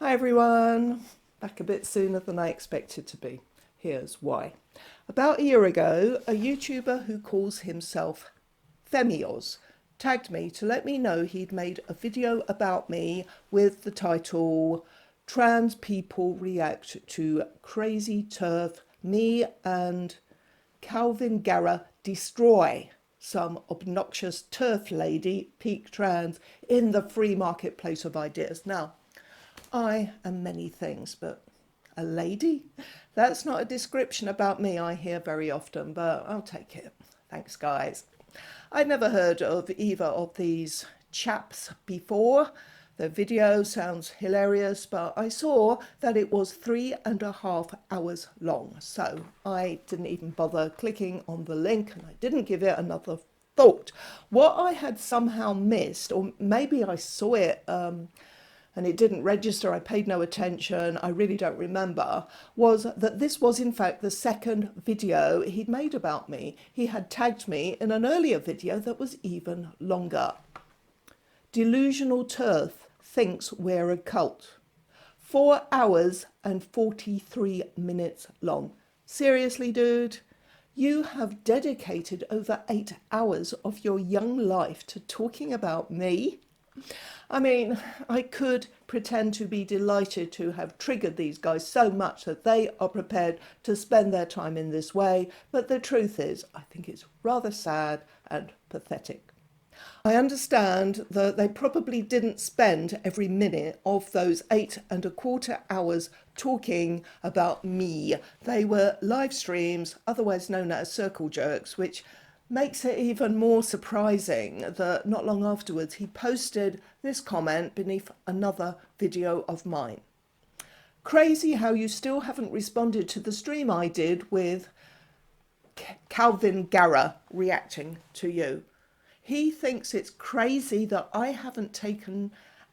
Hi everyone, back a bit sooner than I expected to be. Here's why. About a year ago, a YouTuber who calls himself Femyoz tagged me to let me know he'd made a video about me with the title Trans People React to Crazy TERF, Me and Calvin Garra Destroy Some Obnoxious TERF Lady Peak Trans in the Free Marketplace of Ideas. Now, I am many things, but a lady? That's not a description about me I hear very often, but I'll take it. Thanks, guys. I'd never heard of either of these chaps before. The video sounds hilarious, but I saw that it was 3.5 hours long. So I didn't even bother clicking on the link and I didn't give it another thought. What I had somehow missed, or maybe I saw it and it didn't register, I paid no attention, I really don't remember, was that this was in fact the second video he'd made about me. He had tagged me in an earlier video that was even longer. Delusional TERF thinks we're a cult. 4 hours and 43 minutes long. Seriously, dude? You have dedicated over 8 hours of your young life to talking about me? I mean, I could pretend to be delighted to have triggered these guys so much that they are prepared to spend their time in this way, but the truth is, I think it's rather sad and pathetic. I understand that they probably didn't spend every minute of those 8.25 hours talking about me. They were live streams, otherwise known as circle jerks, which makes it even more surprising that not long afterwards he posted this comment beneath another video of mine. Crazy how you still haven't responded to the stream I did with Calvin Garra reacting to you. He thinks it's crazy that I haven't taken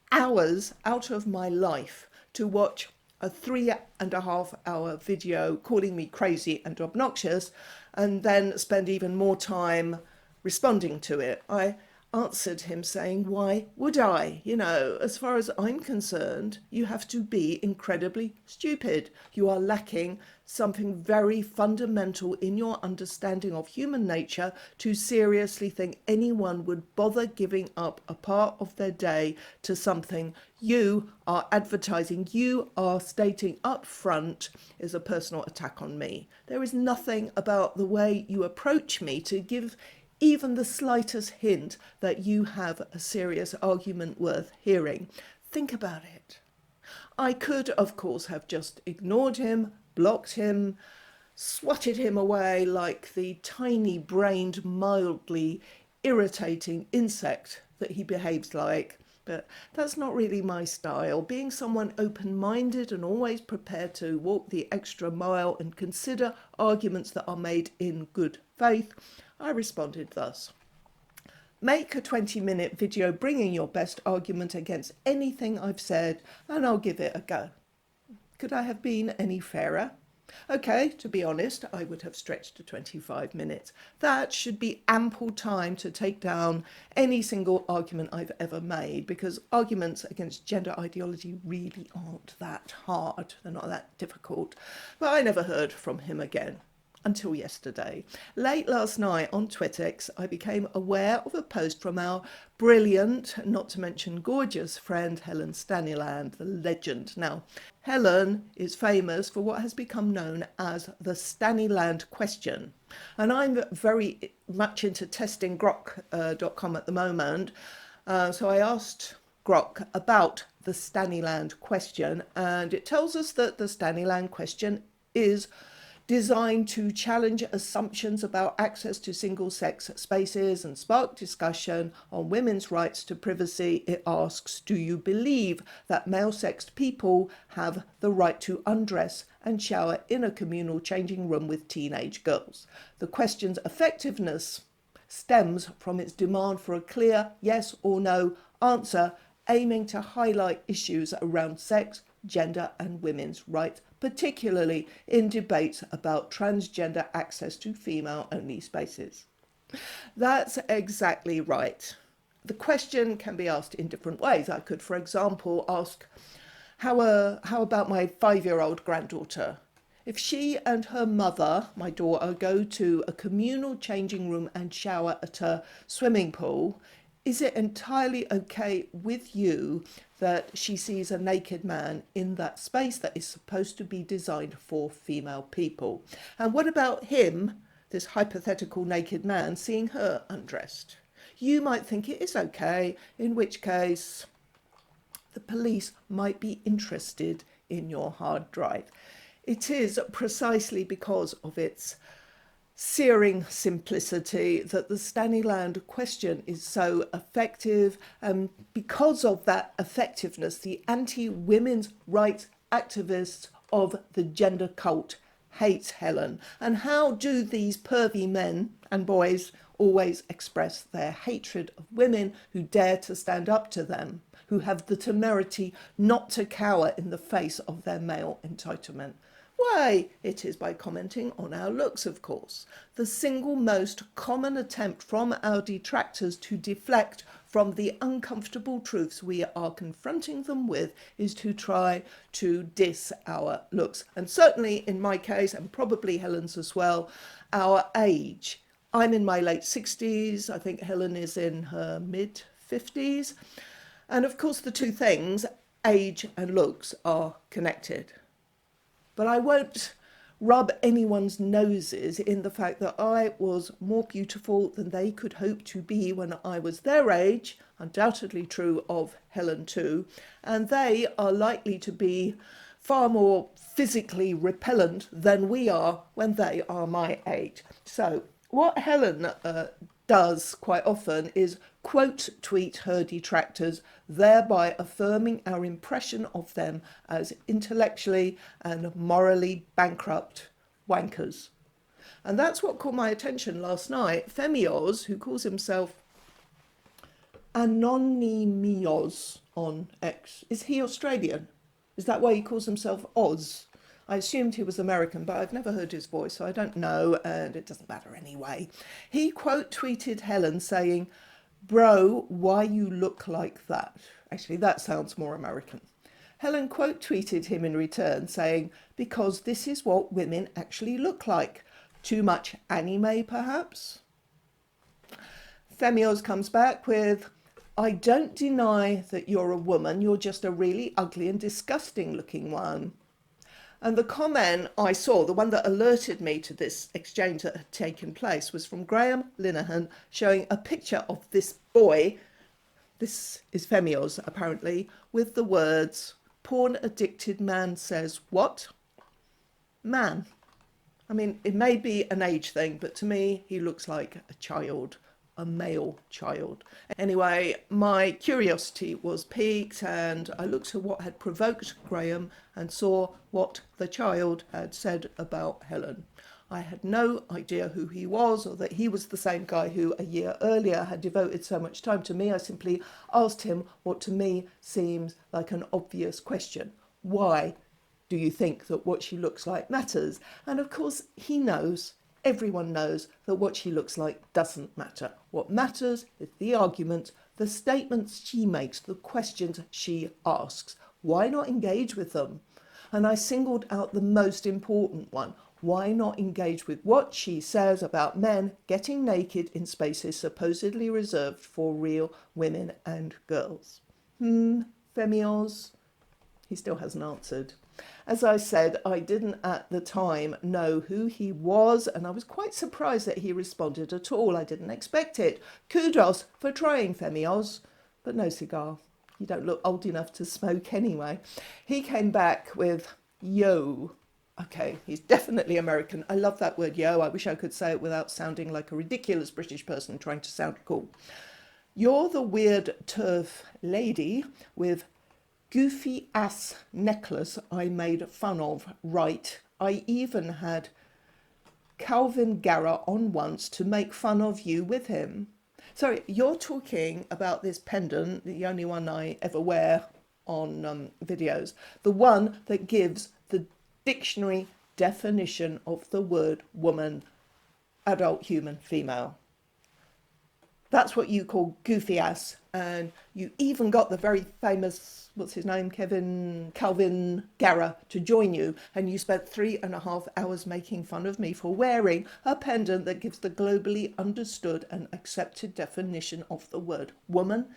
hours out of my life to watch a 3.5 hour video calling me crazy and obnoxious and then spend even more time responding to it. I answered him saying, why would I? You know, as far as I'm concerned, you have to be incredibly stupid. You are lacking something very fundamental in your understanding of human nature to seriously think anyone would bother giving up a part of their day to something you are advertising, you are stating up front is a personal attack on me. There is nothing about the way you approach me to give even the slightest hint that you have a serious argument worth hearing. Think about it. I could, of course, have just ignored him, blocked him, swatted him away like the tiny-brained, mildly irritating insect that he behaves like. But that's not really my style. Being someone open-minded and always prepared to walk the extra mile and consider arguments that are made in good faith, I responded thus. Make a 20-minute video bringing your best argument against anything I've said and I'll give it a go. Could I have been any fairer? Okay, to be honest, I would have stretched to 25 minutes. That should be ample time to take down any single argument I've ever made, because arguments against gender ideology really aren't that hard. They're not that difficult. But I never heard from him again. Until yesterday. Late last night on Twittex, I became aware of a post from our brilliant, not to mention gorgeous friend Helen Stanilland, the legend. Now, Helen is famous for what has become known as the Stannyland Question. And I'm very much into testing grok.com at the moment. So I asked Grok about the Stannyland Question, and it tells us that the Stannyland Question is designed to challenge assumptions about access to single-sex spaces and spark discussion on women's rights to privacy. It asks, do you believe that male-sexed people have the right to undress and shower in a communal changing room with teenage girls? The question's effectiveness stems from its demand for a clear yes or no answer, aiming to highlight issues around sex, gender and women's rights, particularly in debates about transgender access to female-only spaces. That's exactly right. The question can be asked in different ways. I could, for example, ask, How about my 5-year-old granddaughter? If she and her mother, my daughter, go to a communal changing room and shower at a swimming pool, is it entirely okay with you that she sees a naked man in that space that is supposed to be designed for female people? And what about him, this hypothetical naked man, seeing her undressed? You might think it is okay, in which case the police might be interested in your hard drive. It is precisely because of its searing simplicity that the Stanilland Question is so effective, and because of that effectiveness, the anti-women's rights activists of the gender cult hate Helen. And how do these pervy men and boys always express their hatred of women who dare to stand up to them, who have the temerity not to cower in the face of their male entitlement? Why, it is by commenting on our looks, of course. The single most common attempt from our detractors to deflect from the uncomfortable truths we are confronting them with is to try to diss our looks. And certainly in my case, and probably Helen's as well, our age. I'm in my late 60s. I think Helen is in her mid 50s. And of course, the two things, age and looks, are connected. But I won't rub anyone's noses in the fact that I was more beautiful than they could hope to be when I was their age, undoubtedly true of Helen too, and they are likely to be far more physically repellent than we are when they are my age. So what Helen does quite often is quote tweet her detractors, thereby affirming our impression of them as intellectually and morally bankrupt wankers. And that's what caught my attention last night. Femyoz, who calls himself Anonymyoz on X, is he Australian? Is that why he calls himself Oz? I assumed he was American, but I've never heard his voice, so I don't know, and it doesn't matter anyway. He quote tweeted Helen saying, "Bro, why you look like that?" Actually, that sounds more American. Helen quote tweeted him in return saying, "Because this is what women actually look like. Too much anime, perhaps?" Femyoz comes back with, "I don't deny that you're a woman, you're just a really ugly and disgusting looking one." And the comment I saw, the one that alerted me to this exchange that had taken place, was from Graham Linehan showing a picture of this boy, this is Femyoz apparently, with the words, "Porn addicted man says what?" Man. I mean, it may be an age thing, but to me, he looks like a child, a male child. Anyway, my curiosity was piqued and I looked at what had provoked Graham and saw what the child had said about Helen. I had no idea who he was or that he was the same guy who a year earlier had devoted so much time to me. I simply asked him what to me seems like an obvious question. Why do you think that what she looks like matters? And of course he knows. Everyone knows that what she looks like doesn't matter. What matters is the argument, the statements she makes, the questions she asks. Why not engage with them? And I singled out the most important one. Why not engage with what she says about men getting naked in spaces supposedly reserved for real women and girls? Femyoz? He still hasn't answered. As I said, I didn't at the time know who he was, and I was quite surprised that he responded at all. I didn't expect it. Kudos for trying, Femyoz, but no cigar. You don't look old enough to smoke anyway. He came back with, "Yo." Okay, he's definitely American. I love that word, yo. I wish I could say it without sounding like a ridiculous British person trying to sound cool. "You're the weird TERF lady with goofy ass necklace I made fun of, right? I even had Calvin Garrett on once to make fun of you with him." Sorry, you're talking about this pendant, the only one I ever wear on videos, the one that gives the dictionary definition of the word woman, adult, human, female. That's what you call goofy ass and you even got the very famous, what's his name, Calvin Garra to join you, and you spent 3.5 hours making fun of me for wearing a pendant that gives the globally understood and accepted definition of the word woman.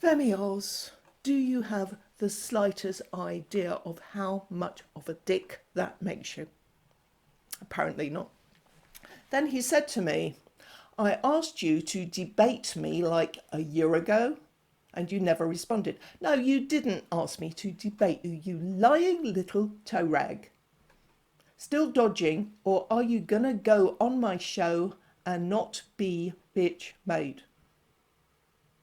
Femyoz, do you have the slightest idea of how much of a dick that makes you? Apparently not. Then he said to me, I asked you to debate me like a year ago, and you never responded. No, you didn't ask me to debate you, you lying little toe rag. Still dodging, or are you gonna go on my show and not be bitch made?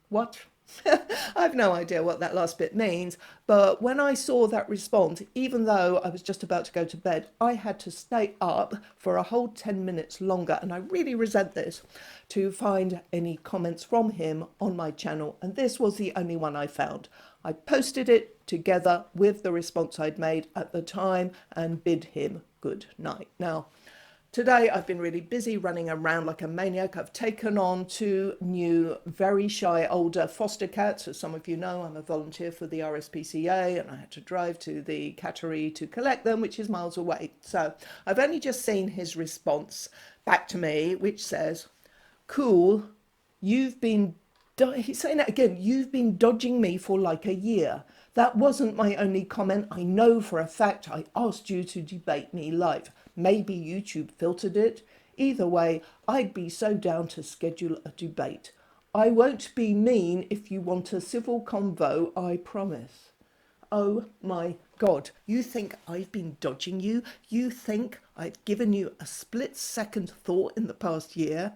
What? I have no idea what that last bit means, but when I saw that response, even though I was just about to go to bed, I had to stay up for a whole 10 minutes longer, and I really resent this, to find any comments from him on my channel, and this was the only one I found. I posted it together with the response I'd made at the time and bid him good night. Now, today I've been really busy running around like a maniac. I've taken on 2 new, very shy, older foster cats. As some of you know, I'm a volunteer for the RSPCA, and I had to drive to the cattery to collect them, which is miles away. So I've only just seen his response back to me, which says, cool, you've been, he's saying that again, you've been dodging me for like a year. That wasn't my only comment. I know for a fact I asked you to debate me live. Maybe YouTube filtered it. Either way, I'd be so down to schedule a debate. I won't be mean if you want a civil convo, I promise. Oh my God, you think I've been dodging you? You think I've given you a split-second thought in the past year?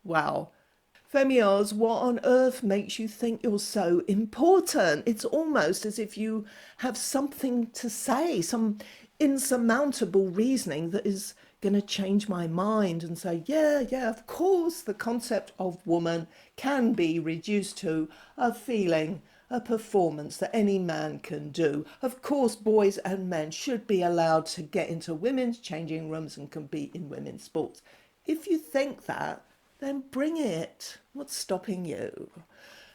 Wow. Femyoz, what on earth makes you think you're so important? It's almost as if you have something to say, some insurmountable reasoning that is going to change my mind and say, yeah, of course the concept of woman can be reduced to a feeling, a performance that any man can do. Of course, boys and men should be allowed to get into women's changing rooms and compete in women's sports. If you think that, then bring it. What's stopping you?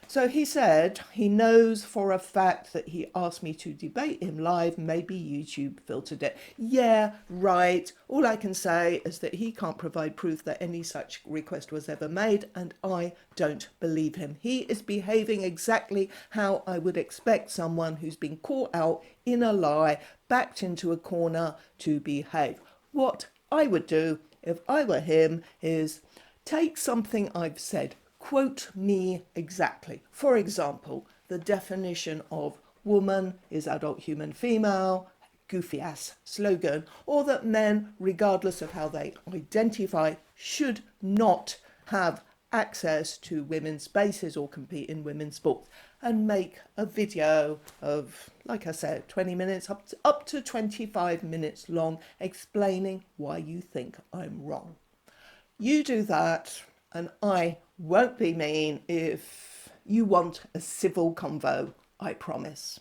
So he said he knows for a fact that he asked me to debate him live. Maybe YouTube filtered it. Yeah, right. All I can say is that he can't provide proof that any such request was ever made, and I don't believe him. He is behaving exactly how I would expect someone who's been caught out in a lie, backed into a corner, to behave. What I would do if I were him is take something I've said, quote me exactly. For example, the definition of woman is adult human female, goofy ass slogan, or that men, regardless of how they identify, should not have access to women's spaces or compete in women's sports, and make a video of, like I said, 20 minutes, up to 25 minutes long, explaining why you think I'm wrong. You do that, and I won't be mean if you want a civil convo, I promise.